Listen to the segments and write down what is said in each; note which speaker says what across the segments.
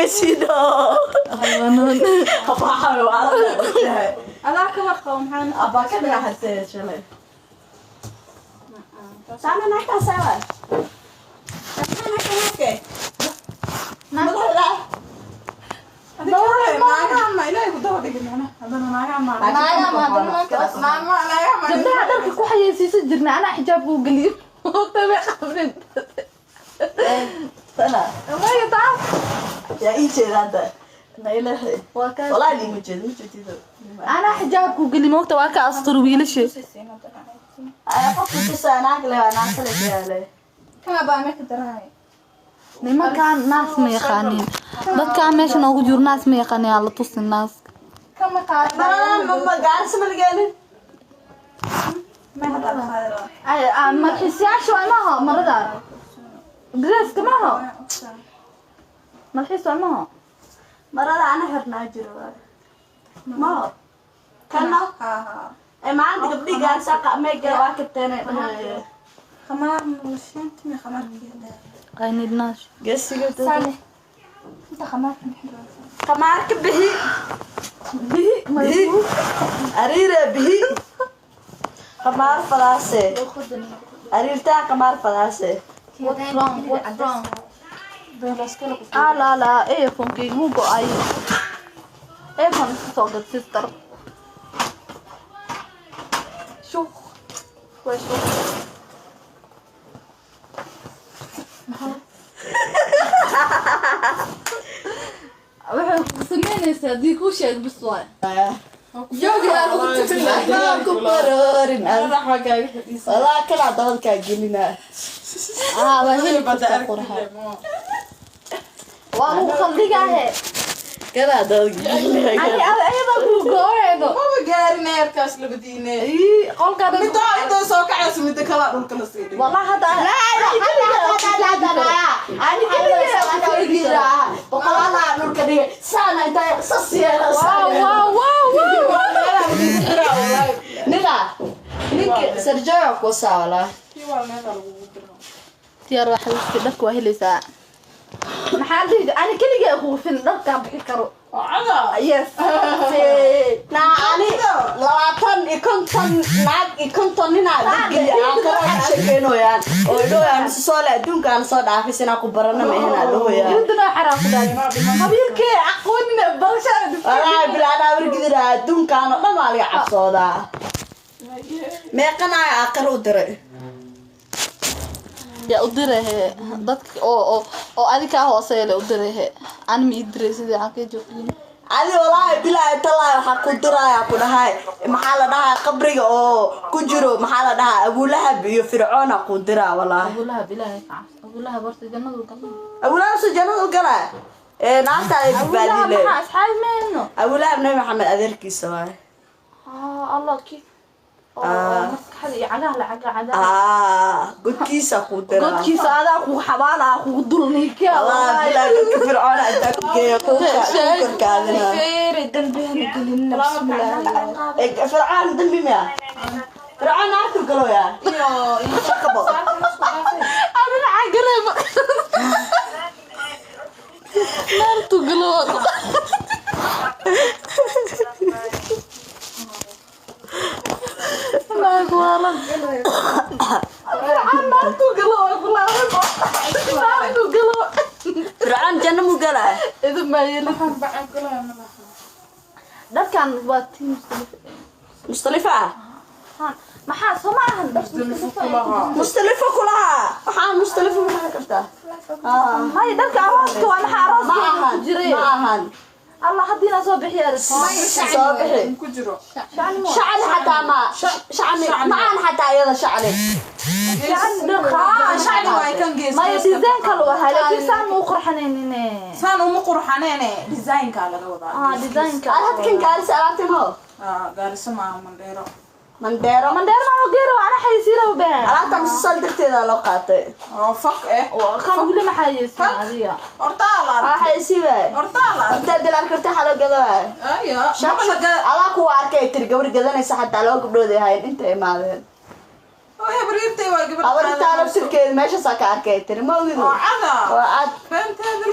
Speaker 1: كسيدو أباها وعلى
Speaker 2: أنا كورقهم حان
Speaker 1: أبا كده حسيت شلي سامع ناكا سوا
Speaker 2: ما ku xayeysiiso jirna ana xijaab uu galiyo tabe qabrin
Speaker 1: sana
Speaker 2: ma yata
Speaker 1: ya inta hada nailahay والله اللي مجد
Speaker 2: انا xijaab ku galiyo moogta waa ka astur wiilasha
Speaker 1: ay qofka sana kale ana kale kale
Speaker 2: kama baa ma kadaraay nimankaan naas ma yaqaanin dadkaan meesha noogu jiro naas ma yaqaanin alla tusin naas kama qaadaan
Speaker 1: ma gaarsi ma lagelin
Speaker 2: ma hada ay ma xisiyaasho ma ha marada grace kama ha ma xiso ma ha
Speaker 1: marada ana xirnaa jiro ma kana ay ma عندك gabdhi gaarsa qameyga waa ka teenay
Speaker 2: kama mushinti ma kama I need nash.
Speaker 1: Guess you get
Speaker 2: Sally. أنت خمار
Speaker 1: خمار كبهي بهي أريرة بهي خمار فلاسة أريرتا خمار فلاسة
Speaker 2: What's wrong? لا إيه فونكي مو بقى إيه فون صوت sister شو كويس waxay sameynaysaa diiku sheeg biswaay joogi aan ugu tagnaa
Speaker 1: ku barorin wala kala dadka gelina
Speaker 2: waa heli bada qurxa waa ugu qaldigahe
Speaker 1: kala dadka gelina
Speaker 2: ani ayada ku gooyado
Speaker 3: ma gaarin eerkaas labadiine
Speaker 2: qolka
Speaker 3: mid inta soo kacay mid kala dhulka la siiyay
Speaker 2: والله هذا
Speaker 1: ani kaliya boqolana dhulka dhigay saana inta sasiyeela ninka sarjaa ku saala
Speaker 2: تيار واحد يستدك وهليسا محل أنا كل جا هو في الدرك بكرو
Speaker 3: عدا
Speaker 2: يس
Speaker 1: na ani labaatan ikonton naag ikonton nina digli aan sheekeynoyaan oo dhooyaan soo la adduunkaan soo dhaafisana ku barana ma ahna dhooyaan
Speaker 2: يدنا حرام حبيبك أقولنا بلشان
Speaker 1: والله bilaana wargidira adduunkaan oo dhamaal ga cabsooda meeqana aqar u diray
Speaker 2: يا أدريه ضدك أو أديك هو سيل أدريه أنا ميدري سيدي عكي جوفين
Speaker 1: ali wallahi bilaa talaa waxa ku diraya ku dhahay maxaa la dhahaa qabriga oo ku jiro maxaa la dhahaa Abu Lahab iyo Fircoon ku diraa wallahi
Speaker 2: أقول لها برت جنة وقلنا
Speaker 1: Abu Lahab jannada u galay naanta ay badbaadile
Speaker 2: ما أصحاب منه
Speaker 1: Abu Lahab nabi Maxamed adeerkiisa waay
Speaker 2: الله كيف مسك حلي على
Speaker 1: godkiisa ku diraa
Speaker 2: قد كيس هذا أخو حبالا أخو دلني كيا
Speaker 1: والله bilaa godka Fircoon inta ku geeyo ku kaadina
Speaker 2: خير الدنبي هنقولنا بسم الله
Speaker 1: Fircoon dambi ma Fircoon naatu galo ya shaqabo
Speaker 2: أنا عقرب نار تقلق لا والله نار تقلق نار تقلق
Speaker 1: Fircoon janna mu galay
Speaker 2: إذا ما يلفن
Speaker 3: bacaan kala
Speaker 2: ده كان وقتي
Speaker 1: mustalifa
Speaker 2: ما حاس ما عنده
Speaker 1: mustalifa kulaha waxa mustalifa waxa kartaa
Speaker 2: ما يدرك عراسك وأنا حراسك جري
Speaker 1: ما ahan
Speaker 2: الله حدينا صبح يا رسول
Speaker 1: صباحي
Speaker 3: ku jiro
Speaker 1: شعري حتى ما شعري معانا حتى يلا شعري
Speaker 3: shacni way kan gees
Speaker 2: ما يديزين كلوا هلا كيف سان مو قرحنين
Speaker 3: saan uma qurxaneene design ka laga wadaa
Speaker 2: ديزاين
Speaker 1: أنا كن قال سألتي ما
Speaker 3: gaariso ma mandheero
Speaker 1: من ديرو
Speaker 2: من دير ما غيره أنا حيصيره بين
Speaker 1: أنا تمس صدقتي ذا لو قاتي
Speaker 3: oo faq
Speaker 2: كان يقول ما حيصير هذه
Speaker 3: hortaala
Speaker 1: حيسيبه
Speaker 3: hortaala
Speaker 1: أنت دلار كرت حلو كذا
Speaker 3: ayo
Speaker 1: شاف أنا كوا أركي ترجع كذا نسا حتى لو قبله ده هاي أنت ما ذا
Speaker 3: oo bariirtay waa gabar
Speaker 1: أول تعرف سكين ماشي ساك أركي ترى ما وينه
Speaker 3: عدا
Speaker 1: وعد
Speaker 3: فهمت هذا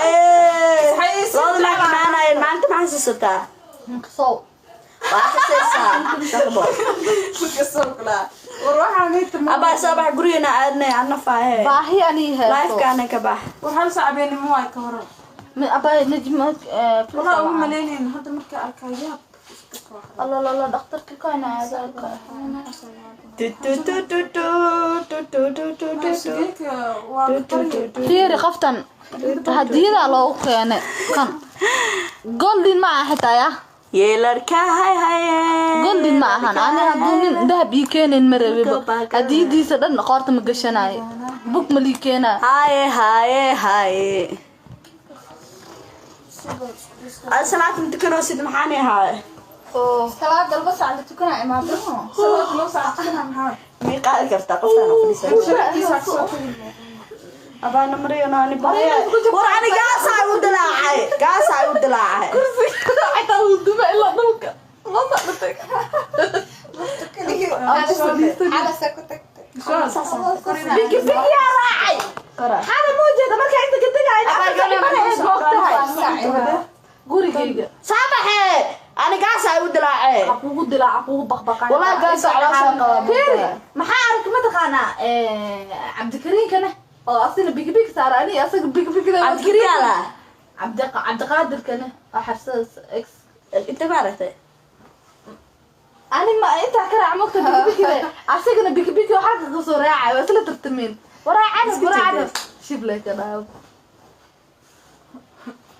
Speaker 1: أيه labada naag imaanayeen maanta maxaa xasuusataa
Speaker 2: soo
Speaker 1: waa xasuusaa shaqbo
Speaker 3: kasokla war waxaan inta
Speaker 1: abaa sabax gurigana aadnay ana faahe
Speaker 2: baahi ani
Speaker 1: life
Speaker 2: heeso
Speaker 1: kaana ka bax
Speaker 3: war hal saacabeeni ma way ka hor
Speaker 2: abaa najmad
Speaker 3: wallahi uma maleynayno hadda markay arkaayaan
Speaker 2: الله دكتور كان هذا فيري خفتن هدينا لو كان جولدين معه حتى يا
Speaker 1: yeelarka hay
Speaker 2: جولدين معه أنا هدون دهب يكين مرة هديدي سدن قارت مقشناي بوك مليكينا
Speaker 1: هاي السلام تكنو سيد محاني هاي
Speaker 2: صلاة البس على تكون عمادهم
Speaker 3: sababta loo saacadana maxaa
Speaker 1: مي قال كرتا قفتنا فليسا أبانا مرينا أنا بحيا وراني قاسا ودلاعي
Speaker 2: حتى الدماء إلا ضلك ما صعبتك على سكتك بيكي يا راعي هذا موجود ما كان عندك تقعد قولي
Speaker 1: سامحي أنا قاسا ودلاعي
Speaker 2: عقوق دلا عقوق بقبقة
Speaker 1: والله قاسا على حلقة
Speaker 2: ما حارك ما دخانا عبد الكريم كان أصلا بيك ساراني أصلا بيك ده
Speaker 1: عبد الكريم على
Speaker 2: عبد القادر كان حساس إكس
Speaker 1: أنت ما عرفت
Speaker 2: أنا ما أنت كره عمقت بيك كده أصلا بيك وحاجة قصور راعي بس لا ترتمين وراعي شوف لك أنا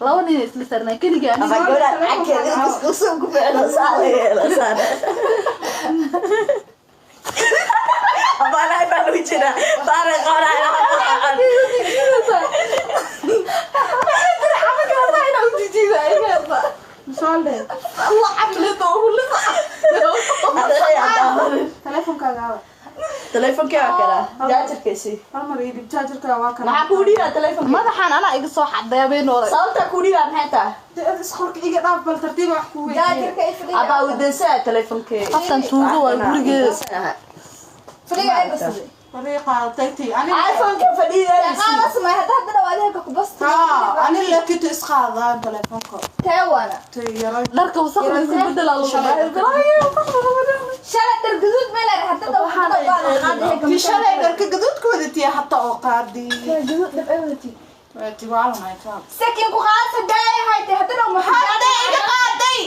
Speaker 2: لو أني سلسلنا كل جاني
Speaker 1: أما قول عكيد بس قصوم كفعنا صالي لا صالي أما لا يبان وجهنا طارق قرأ
Speaker 2: الله حملته ولسه
Speaker 3: telefonkaaga
Speaker 1: تليفونك يا كلا جاجر كيسي
Speaker 3: hal mar ii dib jaajarka waa kana
Speaker 1: maxaa ku dhiga telefoonka
Speaker 2: madaxan ana iga soo xadeebeen oo
Speaker 1: sababta ku dhiga maxay tahay
Speaker 3: isqorka iga dhaaf bal tartiib wax ku weeyay
Speaker 1: aba wadasa telefoonka
Speaker 2: qoftan tuugo waa gurigeeda
Speaker 3: fariiqa ay basay fariiqa tayti ani
Speaker 1: iPhone ka fadhiya
Speaker 2: qaala samay hada dhawaadeen ka basta
Speaker 3: ani lakito isqaada telefonka
Speaker 2: teewana
Speaker 3: tayaro
Speaker 2: dharka wasaqda ku bedel lagu shalay dar guduud meel ay hada waxaan
Speaker 3: fi shalay dharka gaduudkooda tiya hatta oo qaadi
Speaker 2: guduud dabawati
Speaker 3: waati wala ma taa
Speaker 2: sakin ku qaasa day haytay hada maxaa iga qaaday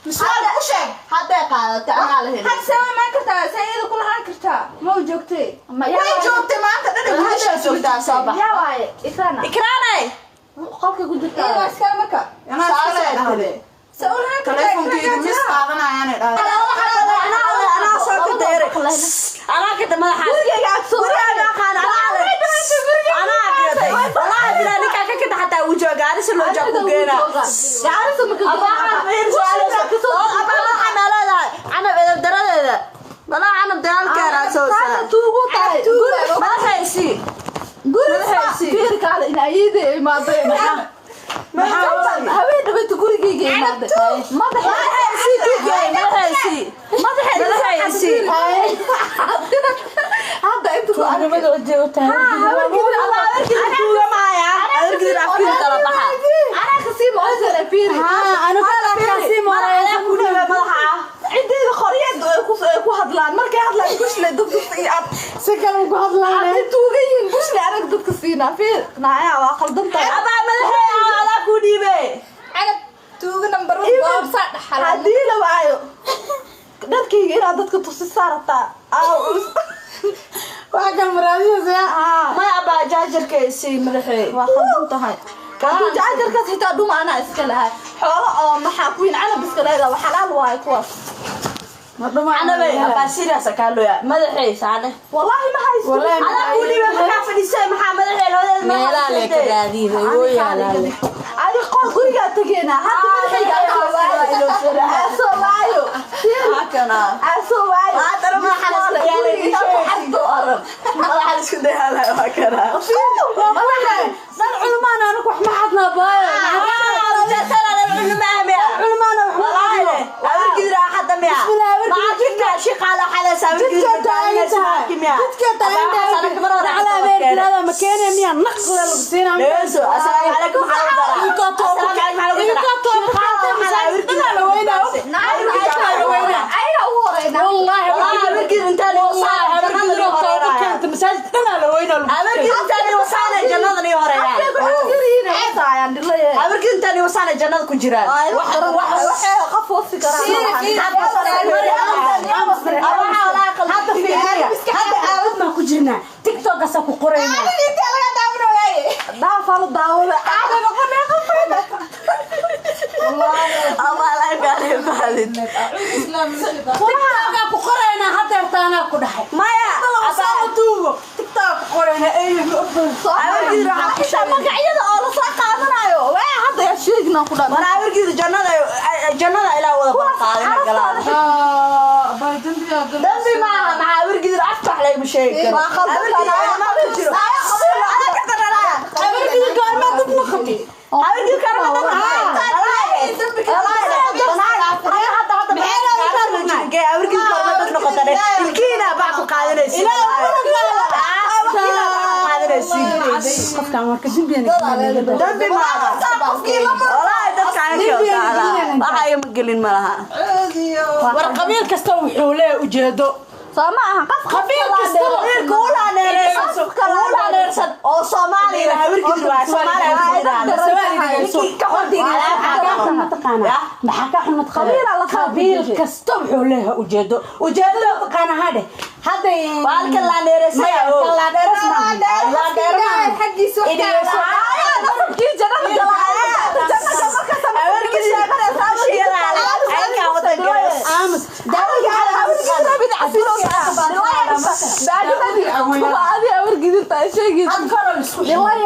Speaker 3: misal ku sheeg
Speaker 1: hadda qaadata ana la helay
Speaker 2: had sama ma kartaa sayid ku lahaan kartaa ma joogtay ma
Speaker 3: way joogtay maanta dhadhan
Speaker 1: waxaa joogtaa soo bax
Speaker 2: yaa waay ikraanay qolka ku jirta ee iskala marka
Speaker 3: ana iskala dhahday
Speaker 2: sawiraan
Speaker 3: telefonkeeda mis qaadanayaan dhahay
Speaker 1: ana soo ka deeray ana ka damaha
Speaker 2: guriga soo
Speaker 1: ana qana ana aqeeday wallahi bila ninka ka kada hatta uu jooga ari si loo joogo geena
Speaker 2: gaarisa ma ka
Speaker 1: ana daradeeda wala ana daalkeena soo saa
Speaker 2: tuugu tahay
Speaker 1: ma haysi
Speaker 2: guriga fiir kale in ayide imaadeen haween dhabayta gurigeyga imaadeen madaxaysi hadda inta ku armada joogta ana kasii moosana fiir
Speaker 1: ana kasii moosana
Speaker 2: cideeda qoriyad ku hadlaan markay hadlaan bushle dadka siiyad
Speaker 1: si kale ku hadlaan
Speaker 2: tuugayin bushle arag dadka siina fiir naaya waa qaldantahay
Speaker 1: aba madaxay ala ku dhiibe
Speaker 2: ana tuuga number 1 boorsa dhaxal hadii la waayo dadkayga inaad dadka tusi saartaa
Speaker 1: waxa kal maraadiyada ma aba jaajarkaysi madaxay
Speaker 2: waa qaldantahay كانوا جاجر كثير دوم أنا إسكالها حوار محا كوين أنا بسكالها وحلال واي كواس
Speaker 1: أنا بي أباسيرا سكالو يا ماذا حيس أنا
Speaker 2: والله ما هاي
Speaker 1: والله أنا أقولي بمكان فلسي محمد الحين هذا
Speaker 4: ما لك هذه ويا لا
Speaker 2: أنا قول قولي تجينا حتى ما الحين أسوأيو
Speaker 1: هكذا
Speaker 2: أسوأيو
Speaker 1: ما ترى ما حد يعني حد أرب ما حد شو ده هلا هكذا
Speaker 2: ما الحين
Speaker 1: صار علماء أنا نروح ما حدنا بايع علماء والله أقول كذا حتى ميا ما عرفنا شيء على حلا سوي كذا
Speaker 4: على بيت هذا مكان ميا نقل البسينا
Speaker 1: السلام عليكم
Speaker 4: masaajid dhanaa la weyna
Speaker 1: habarkii intaani wasaana jannada iyo horeeyaan habarkii intaani wasaana jannada ku jiraan
Speaker 2: waxay qof wasi
Speaker 1: hadda fiiriya hadda aawad ma ku jirnaa tiktok asa ku qorayna
Speaker 2: daafalo daawada
Speaker 1: Allah la gaari baalid
Speaker 4: tiktok ku qorayna hadda taana ku dhaxay
Speaker 1: maya
Speaker 4: asoo duubo tiktok ku qorayna ay
Speaker 1: habarkii raxa
Speaker 2: magacyada oo la soo qaadanayo waa hadda sheegna ku dhan
Speaker 1: habarkii jannada ilaa wada qaadina galaan dambi ma habarkii aftax lay bishay habarkii goorma dad noqotay habarkii karma dad noqotay ilkiina baa ku qaadanaysa
Speaker 4: qofkan marka dambi
Speaker 1: ma walahi dadkaan waxa ay magelin malaha
Speaker 4: war qabiil kasta wuxuu leeyahay ujeedo
Speaker 2: Sama
Speaker 4: qabiil kasta
Speaker 1: kula neersan oo Soomaaliya habarkii waa
Speaker 4: qabiil kasta wuxuu leeyahay ujeedada qana hade hada
Speaker 1: walka la neersan
Speaker 3: xaqiisu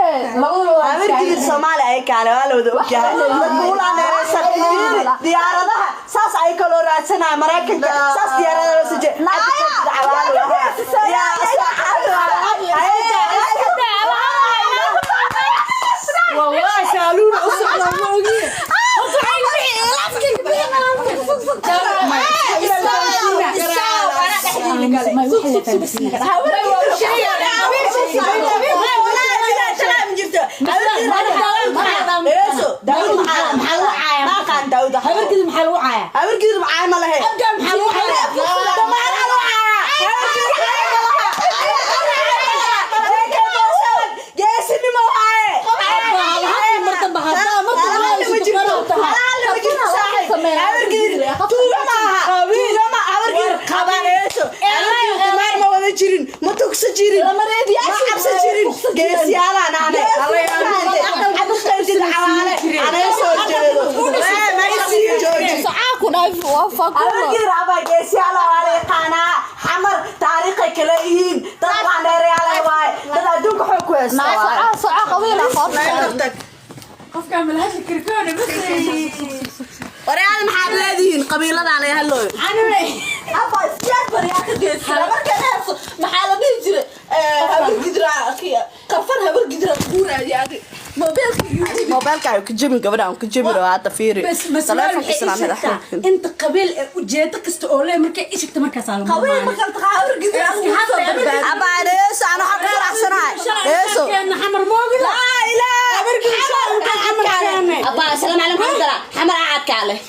Speaker 1: habarkii Soomaaliya ay kaale waa la wada ogyahay kula neersan diyaaradaha saas ay kala raadsanaa Mareykanka saas diyaaradaha la soo
Speaker 4: والله سالونا أصلا موجي
Speaker 1: وريال محل هذه قبيلة عليها اللون
Speaker 2: أبا استياد بريات جيس مركز هذا محل بيجري هبرجدرا كيا كفر هبرجدرا كورة يعني
Speaker 1: موبايلك كجيم قبل كجيم هذا فيري
Speaker 4: بس انت قبيل وجهتك استقولي مركز ايش اكتب مركز على
Speaker 2: قبيل مركز تغير جدرا
Speaker 1: أبا ليش أنا حق رأسنا ليش
Speaker 4: حمر موجود
Speaker 1: لا لا أبا السلام عليكم حمر عاد كاله